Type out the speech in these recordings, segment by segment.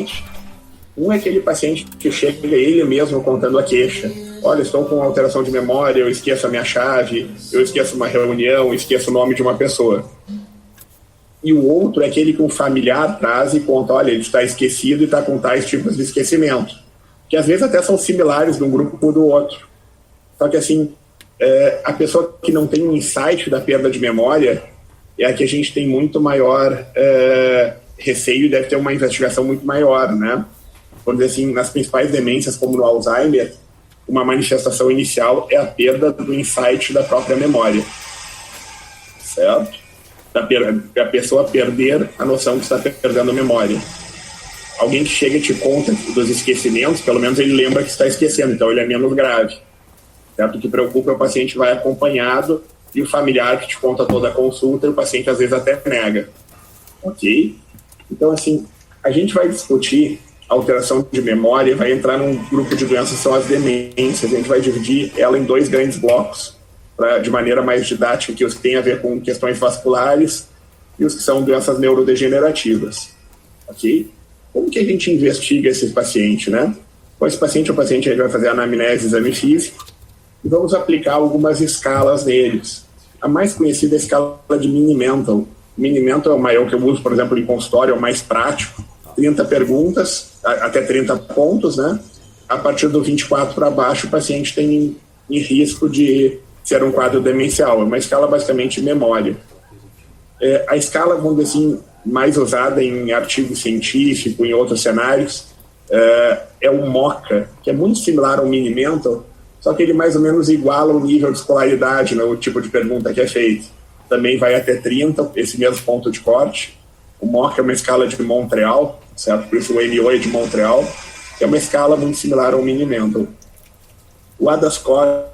paciente. Um é aquele paciente que chega ele mesmo contando a queixa. Olha, estou com alteração de memória, eu esqueço a minha chave, eu esqueço uma reunião, eu esqueço o nome de uma pessoa. E o outro é aquele que um familiar traz e conta, olha, ele está esquecido e está com tais tipos de esquecimento. Que às vezes até são similares de um grupo do outro. Só que assim, a pessoa que não tem um insight da perda de memória é a que a gente tem muito maior receio e deve ter uma investigação muito maior, né? Por dizer assim, nas principais demências, como no Alzheimer, uma manifestação inicial é a perda do insight da própria memória, certo? A pessoa perder a noção que está perdendo a memória. Alguém que chega e te conta dos esquecimentos, pelo menos ele lembra que está esquecendo, então ele é menos grave, certo? O que preocupa é o paciente vai acompanhado e o familiar que te conta toda a consulta e o paciente às vezes até nega, ok? Então, assim, a gente vai discutir alteração de memória, vai entrar num grupo de doenças que são as demências. A gente vai dividir ela em 2 grandes blocos, de maneira mais didática, que os que têm a ver com questões vasculares e os que são doenças neurodegenerativas. Ok? Como que a gente investiga esse paciente, né? Com esse paciente, o paciente vai fazer anamnese, exame físico, e vamos aplicar algumas escalas neles. A mais conhecida é a escala de Mini-Mental. Mini-Mental é o maior que eu uso, por exemplo, em consultório, é o mais prático. 30 perguntas, até 30 pontos, né? A partir do 24 para baixo, o paciente tem em risco de ser um quadro demencial. É uma escala basicamente de memória. A escala, vamos dizer assim, mais usada em artigo científico, em outros cenários, é o MoCA, que é muito similar ao Mini-Mental, só que ele mais ou menos iguala o nível de escolaridade, né? O tipo de pergunta que é feito. Também vai até 30, esse mesmo ponto de corte. O MoCA é uma escala de Montreal, certo? Por isso o MO é de Montreal, que é uma escala muito similar ao Mini-Mental. O ADAS-Cog,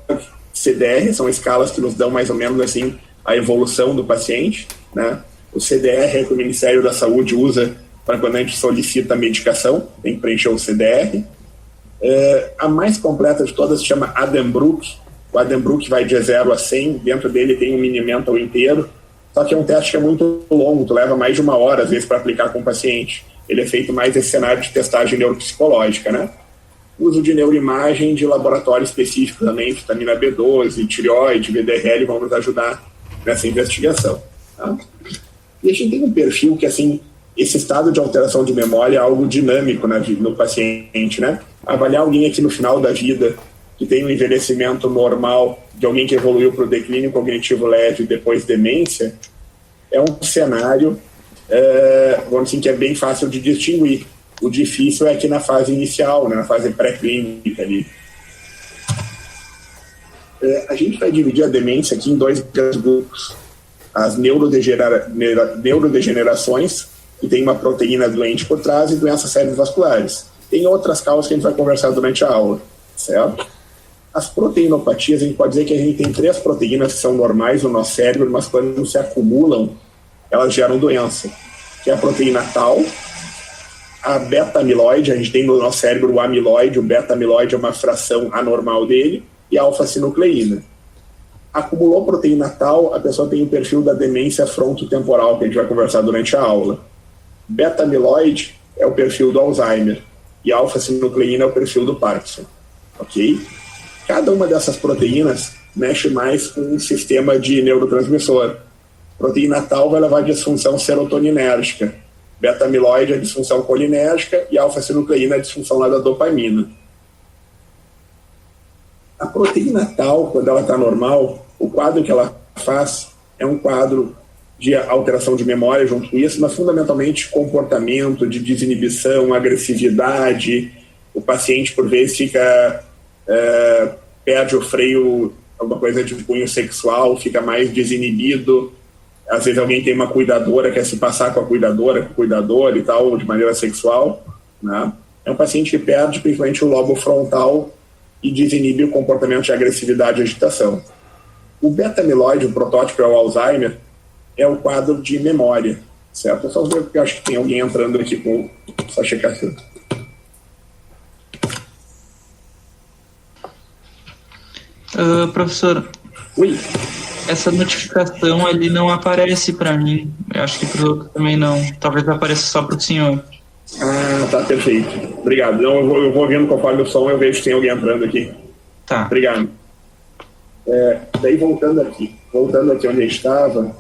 CDR, são escalas que nos dão mais ou menos assim a evolução do paciente, né? O CDR é que o Ministério da Saúde usa para quando a gente solicita medicação, tem que preencher o CDR. A mais completa de todas se chama Addenbrooke. O Addenbrooke vai de 0 a 100, dentro dele tem um Mini-Mental inteiro. Só que é um teste que é muito longo, tu leva mais de 1 hora, às vezes, para aplicar com o paciente. Ele é feito mais nesse cenário de testagem neuropsicológica, né? Uso de neuroimagem de laboratório específico também, vitamina B12, tireoide, VDRL, vão nos ajudar nessa investigação. Tá? E a gente tem um perfil que, assim, esse estado de alteração de memória é algo dinâmico no paciente, né? Avaliar alguém aqui no final da vida que tem um envelhecimento normal de alguém que evoluiu para o declínio cognitivo leve e depois demência, é um cenário, vamos dizer, que é bem fácil de distinguir. O difícil é que na fase inicial, né, na fase pré-clínica ali. A gente vai dividir a demência aqui em 2 grandes grupos. As neurodegenerações, que tem uma proteína doente por trás, e doenças cerebrovasculares. Tem outras causas que a gente vai conversar durante a aula, certo? As proteinopatias, a gente pode dizer que a gente tem 3 proteínas que são normais no nosso cérebro, mas quando se acumulam, elas geram doença, que é a proteína tau, a beta-amiloide, a gente tem no nosso cérebro o amiloide, o beta-amiloide é uma fração anormal dele, e a alfa-sinucleína. Acumulou proteína tau, a pessoa tem o perfil da demência frontotemporal, que a gente vai conversar durante a aula. Beta-amiloide é o perfil do Alzheimer, e a alfa-sinucleína é o perfil do Parkinson, ok? Cada uma dessas proteínas mexe mais com um sistema de neurotransmissor. Proteína tau vai levar a disfunção serotoninérgica, beta-amiloide é disfunção colinérgica e alfa-sinucleína é disfunção lá da dopamina. A proteína tau, quando ela está normal, o quadro que ela faz é um quadro de alteração de memória junto com isso, mas fundamentalmente comportamento, de desinibição, agressividade. O paciente, por vezes, perde o freio, alguma coisa de cunho sexual, fica mais desinibido. Às vezes alguém tem uma cuidadora, quer se passar com a cuidadora, com o cuidador e tal, de maneira sexual, né? É um paciente que perde principalmente o lobo frontal e desinibe o comportamento de agressividade e agitação. O beta-amiloide, o protótipo é o Alzheimer, é o quadro de memória, certo? Eu só ver porque eu acho que tem alguém entrando aqui com... Só checar aqui. Professor, oi. Essa notificação ali não aparece para mim. Eu acho que para o outro também não. Talvez apareça só para o senhor. Tá perfeito. Obrigado. Não, eu vou ouvindo conforme o som, eu vejo se tem alguém entrando aqui. Tá. Obrigado. Daí voltando aqui onde a gente estava,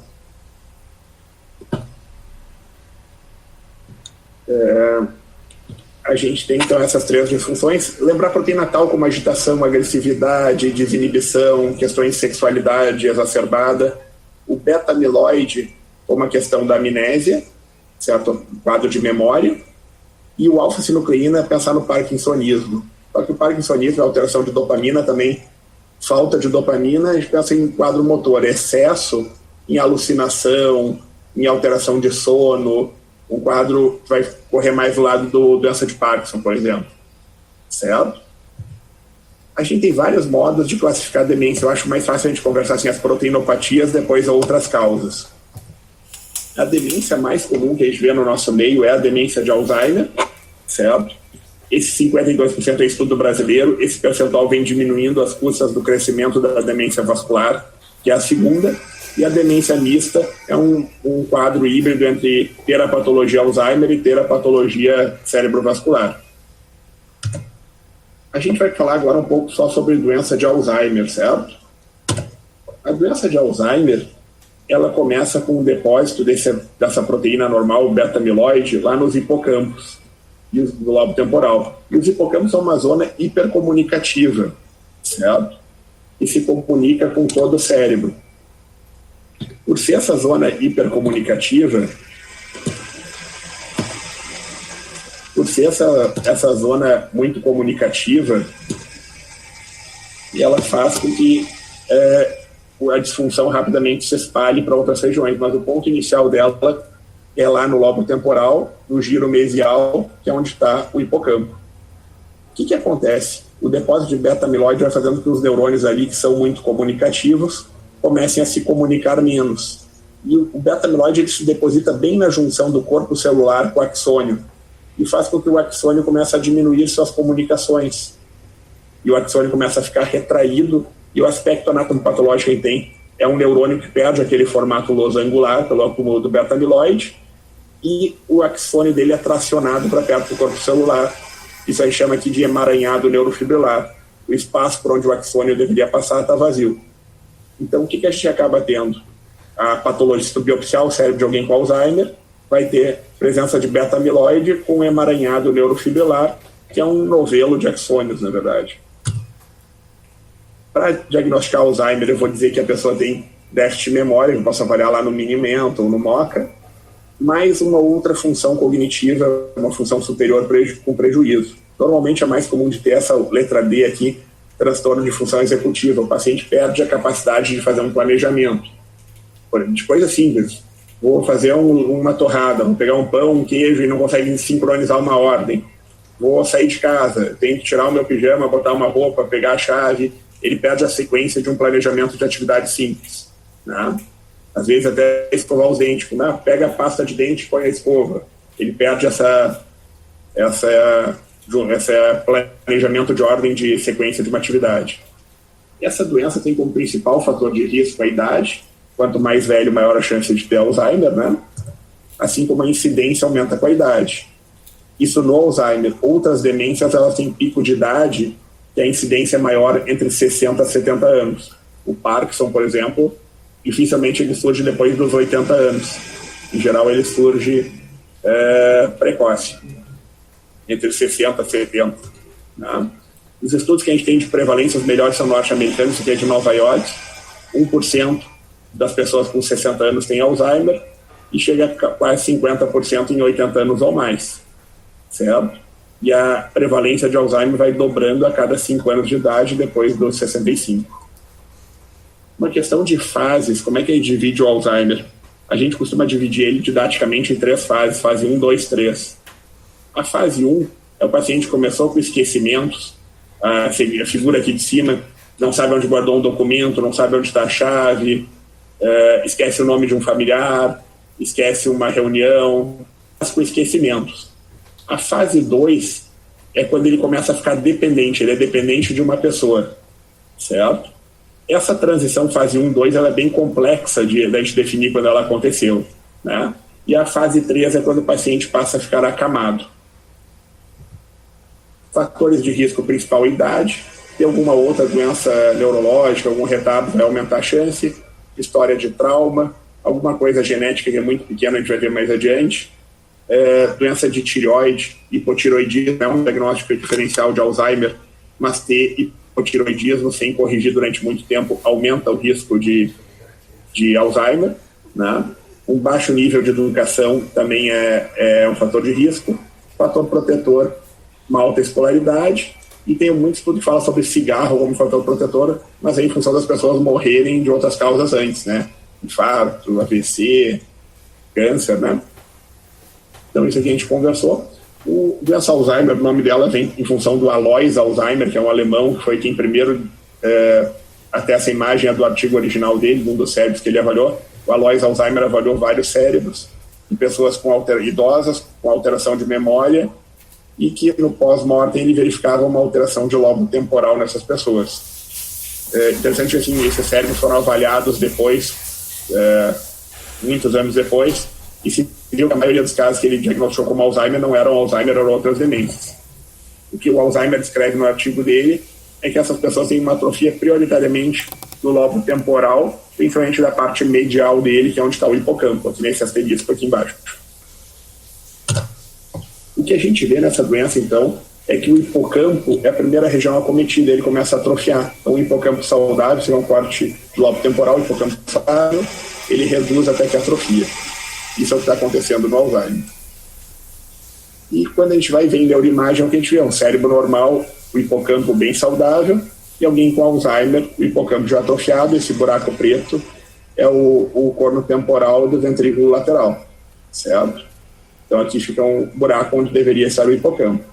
a gente tem então essas 3 disfunções. Lembrar a proteína tal como agitação, agressividade, desinibição, questões de sexualidade exacerbada. O beta-amiloide como a questão da amnésia, certo? Quadro de memória. E o alfa-sinucleína, pensar no parkinsonismo. Só que o parkinsonismo é alteração de dopamina também, falta de dopamina, a gente pensa em quadro motor, excesso em alucinação, em alteração de sono, um quadro que vai correr mais do lado do doença de Parkinson, por exemplo. Certo? A gente tem vários modos de classificar a demência. Eu acho mais fácil a gente conversar assim, as proteinopatias, depois outras causas. A demência mais comum que a gente vê no nosso meio é a demência de Alzheimer, certo? Esse 52% é estudo brasileiro, esse percentual vem diminuindo às custas do crescimento da demência vascular, que é a segunda, e a demência mista é um quadro híbrido entre ter a patologia Alzheimer e ter a patologia cerebrovascular. A gente vai falar agora um pouco só sobre doença de Alzheimer, certo? A doença de Alzheimer, ela começa com o depósito dessa proteína normal, o beta-amiloide, lá nos hipocampos e do lobo temporal. E os hipocampos são uma zona hipercomunicativa, certo? E se comunica com todo o cérebro. Por ser essa zona hipercomunicativa, por ser essa zona muito comunicativa, ela faz com que a disfunção rapidamente se espalhe para outras regiões, mas o ponto inicial dela é lá no lobo temporal, no giro mesial, que é onde está o hipocampo. O que acontece? O depósito de beta-amiloide vai fazendo com que os neurônios ali, que são muito comunicativos, comecem a se comunicar menos. E o beta-amiloide ele se deposita bem na junção do corpo celular com o axônio, e faz com que o axônio comece a diminuir suas comunicações. E o axônio começa a ficar retraído, e o aspecto anatomopatológico que ele tem é um neurônio que perde aquele formato losangular pelo acúmulo do beta-amiloide, e o axônio dele é tracionado para perto do corpo celular. Isso aí chama aqui de emaranhado neurofibrilar. O espaço por onde o axônio deveria passar está vazio. Então, o que a gente acaba tendo? A patologia, se tu biopsiar o cérebro de alguém com Alzheimer, vai ter presença de beta-amiloide com emaranhado neurofibrilar, que é um novelo de axônios, na verdade. Para diagnosticar Alzheimer, eu vou dizer que a pessoa tem déficit de memória, que eu posso avaliar lá no Mini-Mental ou no MoCA, mais uma outra função cognitiva, uma função superior com prejuízo. Normalmente é mais comum de ter essa letra D aqui, transtorno de função executiva. O paciente perde a capacidade de fazer um planejamento. De coisa simples. Vou fazer uma torrada, vou pegar um pão, um queijo e não consegue sincronizar uma ordem. Vou sair de casa, tenho que tirar o meu pijama, botar uma roupa, pegar a chave. Ele perde a sequência de um planejamento de atividade simples. Né? Às vezes até escovar os dentes. Pega a pasta de dente e põe a escova. Ele perde essa planejamento de ordem de sequência de uma atividade. Essa doença tem como principal fator de risco a idade. Quanto mais velho, maior a chance de ter Alzheimer, né? Assim como a incidência aumenta com a idade. Isso no Alzheimer. Outras demências, elas têm pico de idade que a incidência é maior entre 60 e 70 anos. O Parkinson, por exemplo, dificilmente ele surge depois dos 80 anos. Em geral, ele surge precoce, entre 60 e 70. Né? Os estudos que a gente tem de prevalência, os melhores são norte-americanos, que é de Nova York. 1% das pessoas com 60 anos têm Alzheimer e chega a quase 50% em 80 anos ou mais. Certo? E a prevalência de Alzheimer vai dobrando a cada 5 anos de idade depois dos 65. Uma questão de fases, como é que a gente divide o Alzheimer? A gente costuma dividir ele didaticamente em 3 fases, fase 1, 2, 3. A fase 1 é o paciente que começou com esquecimentos, a figura aqui de cima, não sabe onde guardou um documento, não sabe onde está a chave, esquece o nome de um familiar, esquece uma reunião, mas com esquecimentos. A fase 2 é quando ele começa a ficar dependente, ele é dependente de uma pessoa, certo? Essa transição fase 1, 2, ela é bem complexa de a gente definir quando ela aconteceu, né? E a fase 3 é quando o paciente passa a ficar acamado. Fatores de risco principal, idade. Tem alguma outra doença neurológica, algum retardo vai aumentar a chance. História de trauma, alguma coisa genética que é muito pequena, a gente vai ver mais adiante. Doença de tireoide, hipotireoidismo, é um diagnóstico diferencial de Alzheimer, mas ter hipotireoidismo sem corrigir durante muito tempo aumenta o risco de Alzheimer, né? Um baixo nível de educação também é um fator de risco. Fator protetor, uma alta escolaridade. E tem muito estudo que fala sobre cigarro como fator protetor, mas aí em função das pessoas morrerem de outras causas antes, né? Infarto, AVC, câncer, né? Então isso aqui a gente conversou. O doença Alzheimer, o nome dela vem em função do Alois Alzheimer, que é um alemão, que foi quem primeiro, até essa imagem é do artigo original dele, um dos cérebros que ele avaliou. O Alois Alzheimer avaliou vários cérebros em pessoas idosas, com alteração de memória, e que no pós-mortem ele verificava uma alteração de lobo temporal nessas pessoas. Interessante assim, esses cérebros foram avaliados depois, muitos anos depois, e se viu que a maioria dos casos que ele diagnosticou como Alzheimer não eram Alzheimer, eram outras demências. O que o Alzheimer descreve no artigo dele é que essas pessoas têm uma atrofia prioritariamente do lobo temporal, principalmente da parte medial dele, que é onde está o hipocampo, aqui nesse asterisco aqui embaixo. O que a gente vê nessa doença, então, é que o hipocampo é a primeira região acometida, ele começa a atrofiar. Então, o hipocampo saudável, se é um corte do lobo temporal, o hipocampo saudável, ele reduz até que atrofia. Isso é o que está acontecendo no Alzheimer. E quando a gente vai ver em neuroimagem, é o que a gente vê, um cérebro normal, o hipocampo bem saudável, e alguém com Alzheimer, o hipocampo já atrofiado, esse buraco preto é o corno temporal do ventrículo lateral, certo? Então aqui fica um buraco onde deveria estar o hipocampo.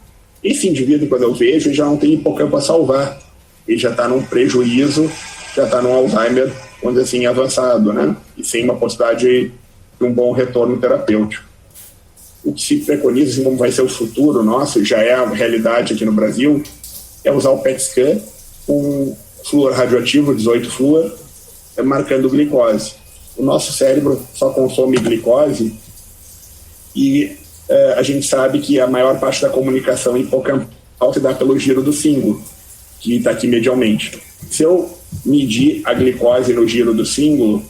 Esse indivíduo, quando eu vejo, ele já não tem hipocampo a salvar. Ele já está num prejuízo, já está num Alzheimer, vamos dizer assim, avançado, né? E sem uma possibilidade de um bom retorno terapêutico. O que se preconiza, assim, como vai ser o futuro nosso, já é a realidade aqui no Brasil, é usar o PET scan com flúor radioativo, 18 flúor, marcando glicose. O nosso cérebro só consome glicose e a gente sabe que a maior parte da comunicação hipocampal se dá pelo giro do cíngulo, que está aqui medialmente. Se eu medir a glicose no giro do cíngulo,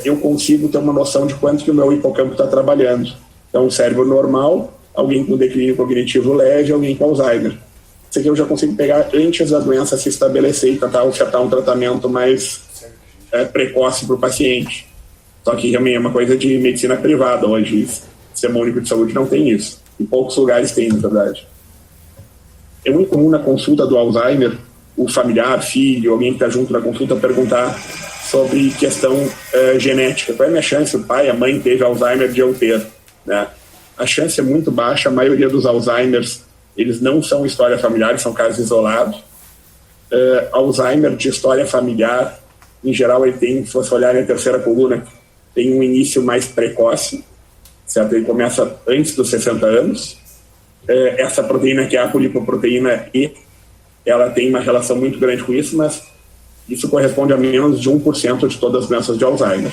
eu consigo ter uma noção de quanto que o meu hipocampo está trabalhando. Então, um cérebro normal, alguém com declínio cognitivo leve, alguém com Alzheimer. Isso aqui eu já consigo pegar antes da doença se estabelecer e tentar ofertar um tratamento mais precoce para o paciente. Só que também é uma coisa de medicina privada hoje. O Sistema Único de Saúde não tem isso. Em poucos lugares tem, na verdade. É muito comum na consulta do Alzheimer, o familiar, filho, alguém que está junto na consulta, perguntar sobre questão genética. Qual é a minha chance? O pai, a mãe teve Alzheimer de eu ter, né? A chance é muito baixa. A maioria dos Alzheimers, eles não são história familiar, são casos isolados. Alzheimer de história familiar, em geral, ele tem, se você olhar na terceira coluna, tem um início mais precoce, certo? Ele começa antes dos 60 anos. Essa proteína, que é a apolipoproteína E, ela tem uma relação muito grande com isso, mas isso corresponde a menos de 1% de todas as doenças de Alzheimer.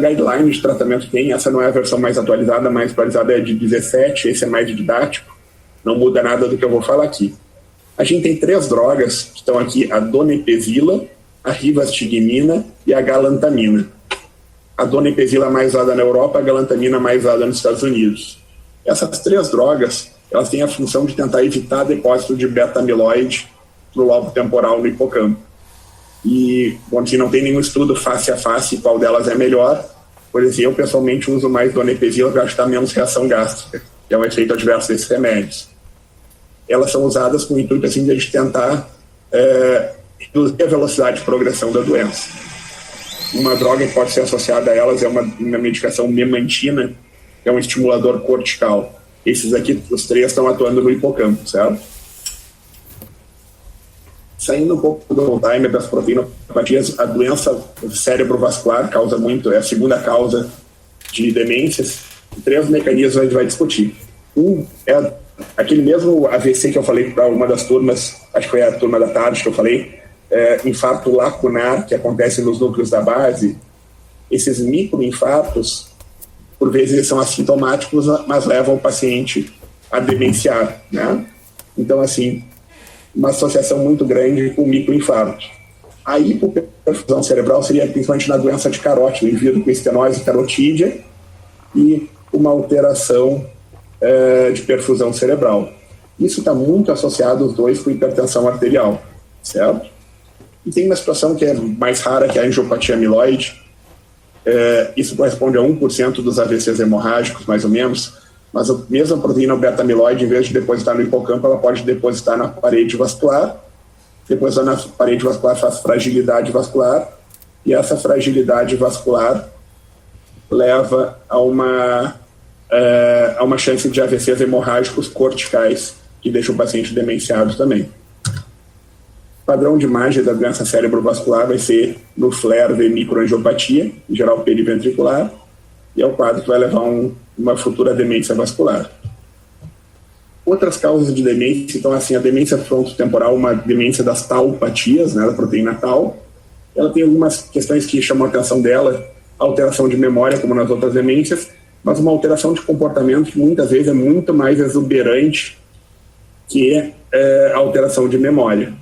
Guideline de tratamento tem, essa não é a versão mais atualizada, a mais atualizada é de 17, esse é mais didático, não muda nada do que eu vou falar aqui. A gente tem 3 drogas que estão aqui, a donepezila, a rivastigmina e a galantamina. A donepezila mais usada na Europa, a galantamina mais usada nos Estados Unidos. Essas 3 drogas, elas têm a função de tentar evitar depósito de beta-amiloide no lobo temporal no hipocampo. E, bom, assim, não tem nenhum estudo face a face qual delas é melhor. Por exemplo, eu pessoalmente uso mais donepezila para achar menos reação gástrica, que é um efeito adverso desses remédios. Elas são usadas com o intuito assim, de a gente tentar reduzir a velocidade de progressão da doença. Uma droga que pode ser associada a elas é uma medicação memantina, que é um estimulador cortical. Esses aqui, os 3, estão atuando no hipocampo, certo? Saindo um pouco do Alzheimer, das proteinopatias, a doença cerebrovascular causa muito, é a segunda causa de demências. 3 mecanismos a gente vai discutir. Um é aquele mesmo AVC que eu falei para uma das turmas, acho que foi a turma da tarde que eu falei, infarto lacunar, que acontece nos núcleos da base. Esses microinfartos, por vezes eles são assintomáticos, mas levam o paciente a demenciar, né? Então, assim, uma associação muito grande com o microinfarto. A hipoperfusão cerebral seria principalmente na doença de carótida, indivíduo com estenose carotídea e uma alteração de perfusão cerebral. Isso está muito associado, os dois, com hipertensão arterial, certo? E tem uma situação que é mais rara, que é a angiopatia amiloide. Isso corresponde a 1% dos AVCs hemorrágicos, mais ou menos, mas a mesma proteína beta-amiloide, em vez de depositar no hipocampo, ela pode depositar na parede vascular. Depois, na parede vascular, faz fragilidade vascular, e essa fragilidade vascular leva a uma chance de AVCs hemorrágicos corticais, que deixa o paciente demenciado também. O padrão de imagem da doença cerebrovascular vai ser no flare de microangiopatia, em geral periventricular, e é o quadro que vai levar uma futura demência vascular. Outras causas de demência, então, assim, a demência frontotemporal, uma demência das taupatias, né, da proteína tau, ela tem algumas questões que chamam a atenção dela, alteração de memória, como nas outras demências, mas uma alteração de comportamento que muitas vezes é muito mais exuberante que a alteração de memória.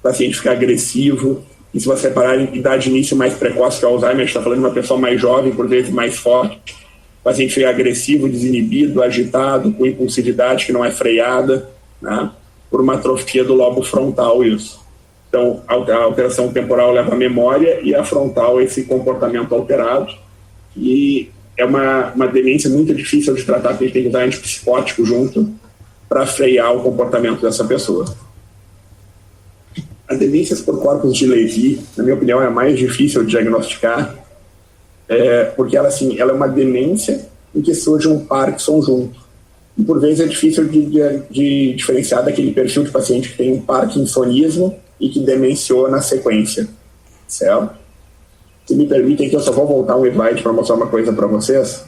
O paciente fica agressivo, e se você reparar em idade de início mais precoce que o Alzheimer, a gente está falando de uma pessoa mais jovem, por vezes mais forte, o paciente fica agressivo, desinibido, agitado, com impulsividade que não é freada, né, por uma atrofia do lobo frontal, isso. Então, a alteração temporal leva a memória e a frontal esse comportamento alterado, e é uma demência muito difícil de tratar, porque a gente tem que usar antipsicótico junto para frear o comportamento dessa pessoa. As demências por corpos de Levy, na minha opinião, é a mais difícil de diagnosticar, porque ela é uma demência em que surge um Parkinson junto. E por vezes é difícil de diferenciar daquele perfil de paciente que tem um parkinsonismo e que demenciou na sequência, certo? Se me permitem que eu só vou voltar um slide para mostrar uma coisa para vocês.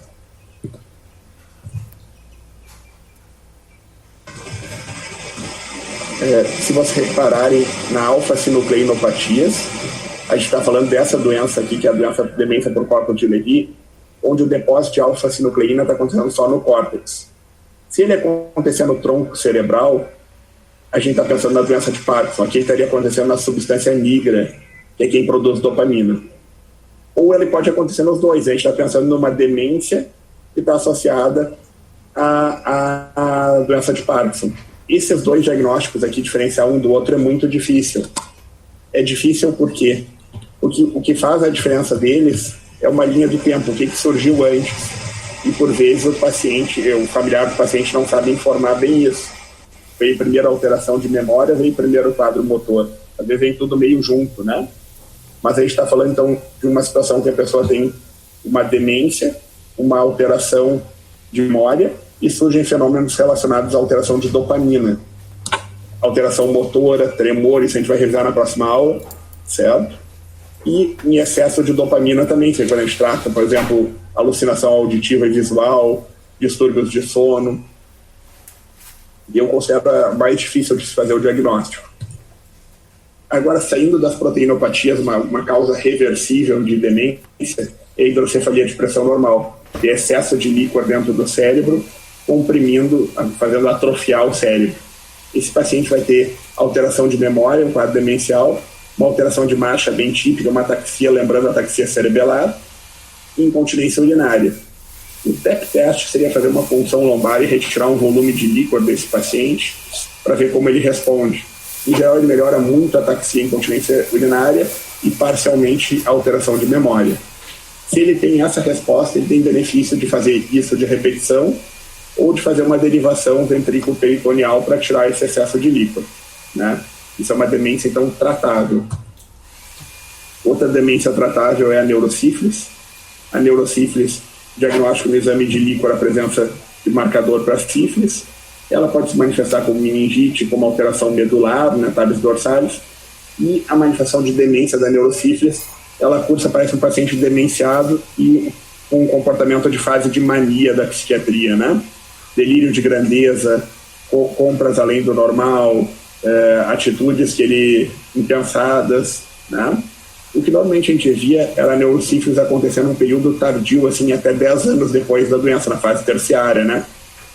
Se vocês repararem na alfa-sinucleinopatias, a gente está falando dessa doença aqui, que é a doença demência por córtex de Levy, onde o depósito de alfa-sinucleína está acontecendo só no córtex. Se ele acontecer no tronco cerebral, a gente está pensando na doença de Parkinson. Aqui estaria acontecendo na substância nigra, que é quem produz dopamina. Ou ele pode acontecer nos dois. A gente está pensando numa demência que está associada à doença de Parkinson. Esses dois diagnósticos aqui, diferenciar um do outro, é muito difícil. É difícil por quê? Porque o que faz a diferença deles é uma linha do tempo, o que surgiu antes. E, por vezes, o familiar do paciente não sabe informar bem isso. Veio primeiro a alteração de memória, veio primeiro o quadro motor. Às vezes vem tudo meio junto, né? Mas a gente está falando, então, de uma situação que a pessoa tem uma demência, uma alteração de memória, e surgem fenômenos relacionados à alteração de dopamina. Alteração motora, tremor, isso a gente vai revisar na próxima aula, certo? E em excesso de dopamina também, que quando a gente trata, por exemplo, alucinação auditiva e visual, distúrbios de sono. E eu considero mais difícil de se fazer o diagnóstico. Agora, saindo das proteinopatias, uma causa reversível de demência é a hidrocefalia de pressão normal, que é excesso de líquor dentro do cérebro, comprimindo, fazendo atrofiar o cérebro. Esse paciente vai ter alteração de memória, um quadro demencial, uma alteração de marcha bem típica, uma ataxia, lembrando a ataxia cerebelar, e incontinência urinária. O TEP teste seria fazer uma punção lombar e retirar um volume de líquor desse paciente para ver como ele responde. Em geral, ele melhora muito a ataxia e incontinência urinária e parcialmente a alteração de memória. Se ele tem essa resposta, ele tem benefício de fazer isso de repetição ou de fazer uma derivação ventrículo-peritoneal para tirar esse excesso de líquor, né? Isso é uma demência, então, tratável. Outra demência tratável é a neurosífilis. A neurosífilis, diagnóstico no exame de líquor, a presença de marcador para sífilis. Ela pode se manifestar como meningite, como alteração medular, né, tabes dorsais. E a manifestação de demência da neurosífilis, ela cursa, parece um paciente demenciado e com um comportamento de fase de mania da psiquiatria, né? Delírio de grandeza, compras além do normal, atitudes impensadas, né? O que normalmente a gente via era a neurosífilis acontecendo num período tardio, assim, até 10 anos depois da doença, na fase terciária, né?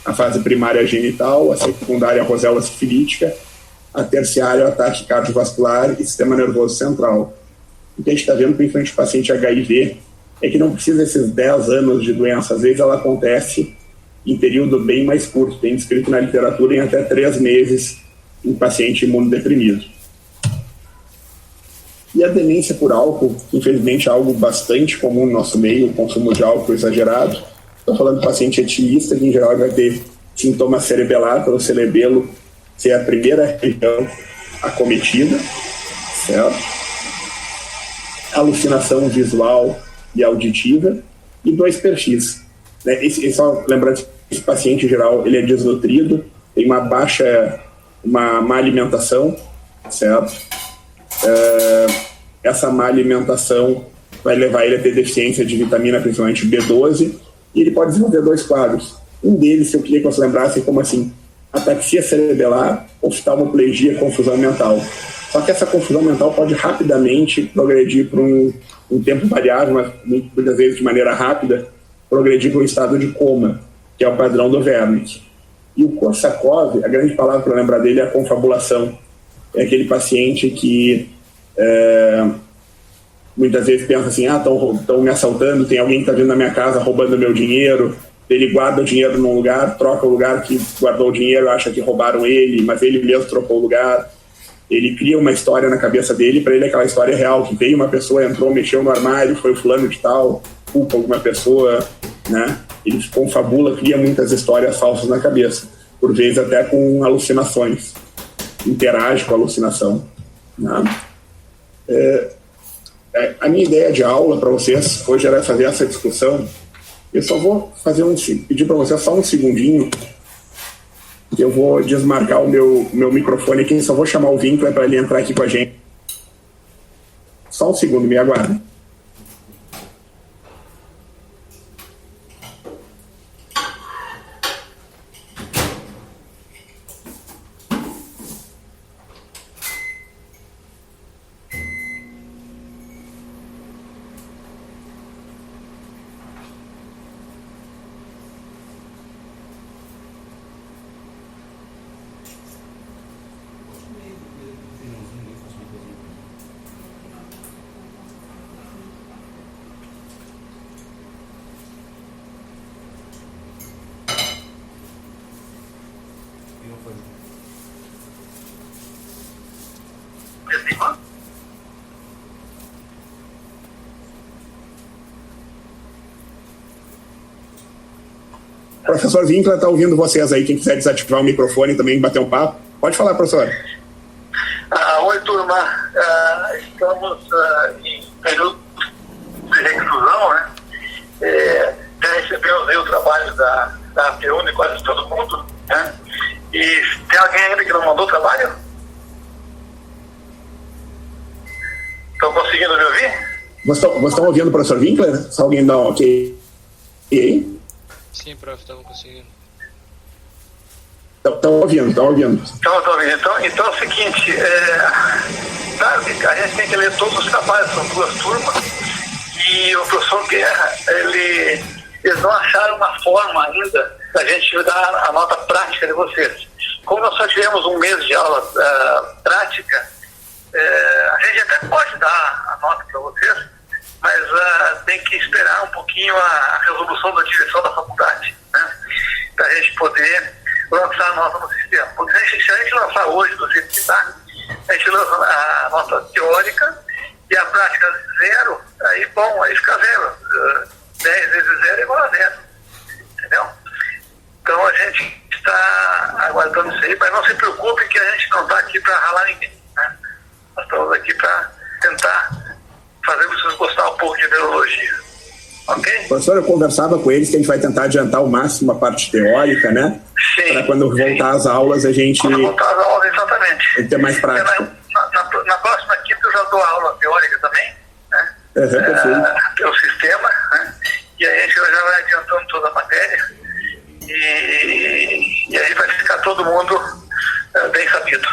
A fase primária genital, a secundária a rosela sifilítica, a terciária o ataque cardiovascular e sistema nervoso central. O que a gente está vendo, principalmente o paciente HIV, é que não precisa desses 10 anos de doença. Às vezes ela acontece em período bem mais curto. Tem descrito na literatura em até 3 meses em paciente imunodeprimido. E a demência por álcool, infelizmente é algo bastante comum no nosso meio, o consumo de álcool exagerado. Estou falando de paciente etilista, que em geral vai ter sintoma cerebelar, pelo cerebelo ser a primeira região acometida, certo? Alucinação visual e auditiva, e 2 perfis. Né? Só lembrando que esse paciente, em geral, ele é desnutrido, tem uma má alimentação, certo? Essa má alimentação vai levar ele a ter deficiência de vitamina, principalmente B12, e ele pode desenvolver 2 quadros. Um deles, se eu queria que você lembrasse, como assim, ataxia cerebelar, oftalmoplegia, confusão mental. Só que essa confusão mental pode rapidamente progredir para um tempo variável, mas muitas vezes de maneira rápida, progredir para um estado de coma, que é o padrão do Wernicke. E o Korsakoff, a grande palavra para lembrar dele é a confabulação. É aquele paciente que muitas vezes pensa assim, estão me assaltando, tem alguém que está vindo na minha casa roubando meu dinheiro, ele guarda o dinheiro num lugar, troca o lugar que guardou o dinheiro, acha que roubaram ele, mas ele mesmo trocou o lugar. Ele cria uma história na cabeça dele, para ele aquela história é real, que veio uma pessoa, entrou, mexeu no armário, foi o fulano de tal, culpa alguma pessoa, né? Ele confabula, cria muitas histórias falsas na cabeça, por vezes até com alucinações, interage com a alucinação, né? A minha ideia de aula para vocês hoje era fazer essa discussão. Eu só vou pedir para vocês só um segundinho, que eu vou desmarcar o meu microfone aqui, só vou chamar o Winkler para ele entrar aqui com a gente. Só um segundo, me aguardem. Professor Winkler está ouvindo vocês aí. Quem quiser desativar o microfone e também bater um papo, pode falar, professor. Oi, turma. Estamos em período de reclusão, né? Já recebemos aí o trabalho da APUNE, quase todo mundo, né? E tem alguém ainda que não mandou trabalho? Estão conseguindo me ouvir? Vocês estão ouvindo o professor Winkler? Se alguém dá um ok aí? Sim, prof, estamos conseguindo. Estão ouvindo. Estão ouvindo. Então é o seguinte, a gente tem que ler todos os trabalhos, são 2 turmas, e o professor Guerra, eles não acharam uma forma ainda da gente dar a nota prática de vocês. Como nós só tivemos um mês de aula prática, a gente até pode dar a nota para vocês, mas tem que esperar um pouquinho a resolução da direção da faculdade, né? Para a gente poder lançar a nota no sistema. Porque se a gente lançar hoje do jeito que está, a gente lança a nota teórica e a prática 0, aí fica 0. 10 vezes 0 é igual a 0. Entendeu? Então a gente está aguardando isso aí, mas não se preocupe que a gente não está aqui para ralar ninguém, né? Nós estamos aqui para tentar fazer vocês gostar um pouco de neurologia. Ok? Professor, eu conversava com eles que a gente vai tentar adiantar ao máximo a parte teórica, né? Sim. Para quando voltar às aulas a gente... Quando voltar às aulas, exatamente. Ter mais prática. Na próxima quinta eu já dou aula teórica também, né? Perfeito. Pelo sistema, né? E aí a gente já vai adiantando toda a matéria e aí vai ficar todo mundo bem sabido.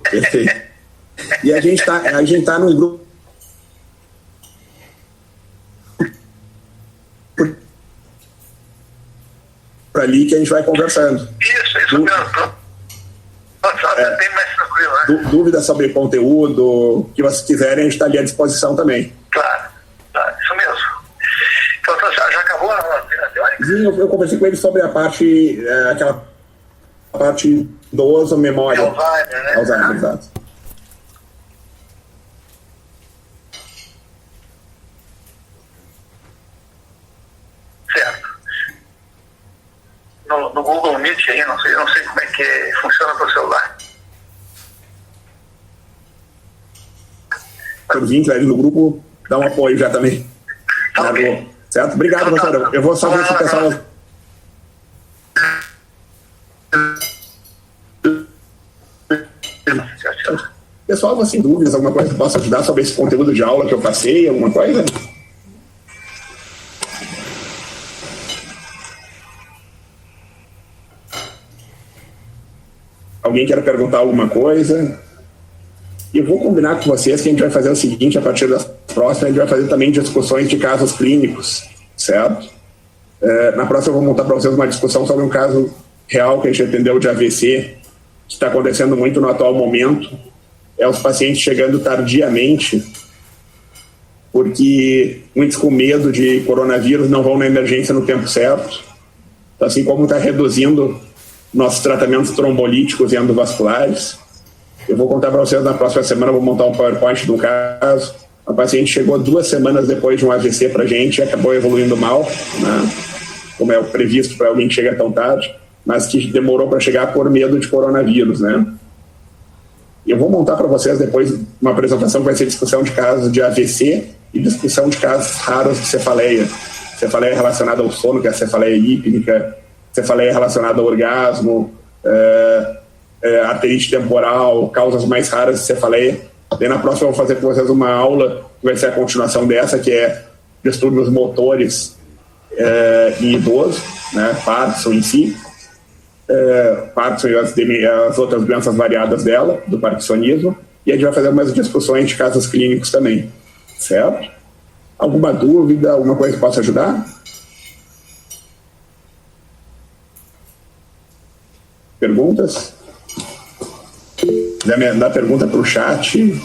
Perfeito. E a gente tá num grupo ali que a gente vai conversando. Isso mesmo. É bem mais tranquilo, né? Dúvidas sobre conteúdo, o que vocês quiserem, a gente está ali à disposição também. Claro, isso mesmo. Então já acabou a teórica? Sim, eu conversei com ele sobre a parte, aquela parte idoso, memória. Alzheimer, né? Alzheimer, exato. Certo. No Google Meet aí, não sei como é que funciona para o celular. O Winkler ali no grupo dá um apoio já também. Tá ok. Certo? Obrigado, Então, professor. Eu vou só ver se o pessoal... Pessoal, você tem dúvidas, alguma coisa que possa ajudar sobre esse conteúdo de aula que eu passei, alguma coisa? Alguém quer perguntar alguma coisa? E eu vou combinar com vocês que a gente vai fazer o seguinte: a partir das próximas, a gente vai fazer também discussões de casos clínicos, certo? Na próxima, eu vou montar para vocês uma discussão sobre um caso real que a gente atendeu de AVC, que está acontecendo muito no atual momento. É os pacientes chegando tardiamente, porque muitos com medo de coronavírus não vão na emergência no tempo certo. Então, assim como está reduzindo nossos tratamentos trombolíticos e endovasculares, eu vou contar para vocês na próxima semana, vou montar um PowerPoint do caso. A paciente chegou 2 semanas depois de um AVC para a gente e acabou evoluindo mal, né? Como é o previsto para alguém que chega tão tarde, mas que demorou para chegar por medo de coronavírus, né? Eu vou montar para vocês depois uma apresentação que vai ser discussão de casos de AVC e discussão de casos raros de cefaleia. Cefaleia relacionada ao sono, que é a cefaleia hípnica, cefaleia relacionada ao orgasmo, arterite temporal, causas mais raras de cefaleia. Daí na próxima eu vou fazer com vocês uma aula que vai ser a continuação dessa, que é distúrbios motores em idoso, né, Parkinson em si, Parkinson e as outras doenças variadas dela, do parkinsonismo, e a gente vai fazer umas discussões de casos clínicos também, certo? Alguma dúvida, alguma coisa que possa ajudar? Perguntas? Se quiser me dar pergunta para o chat.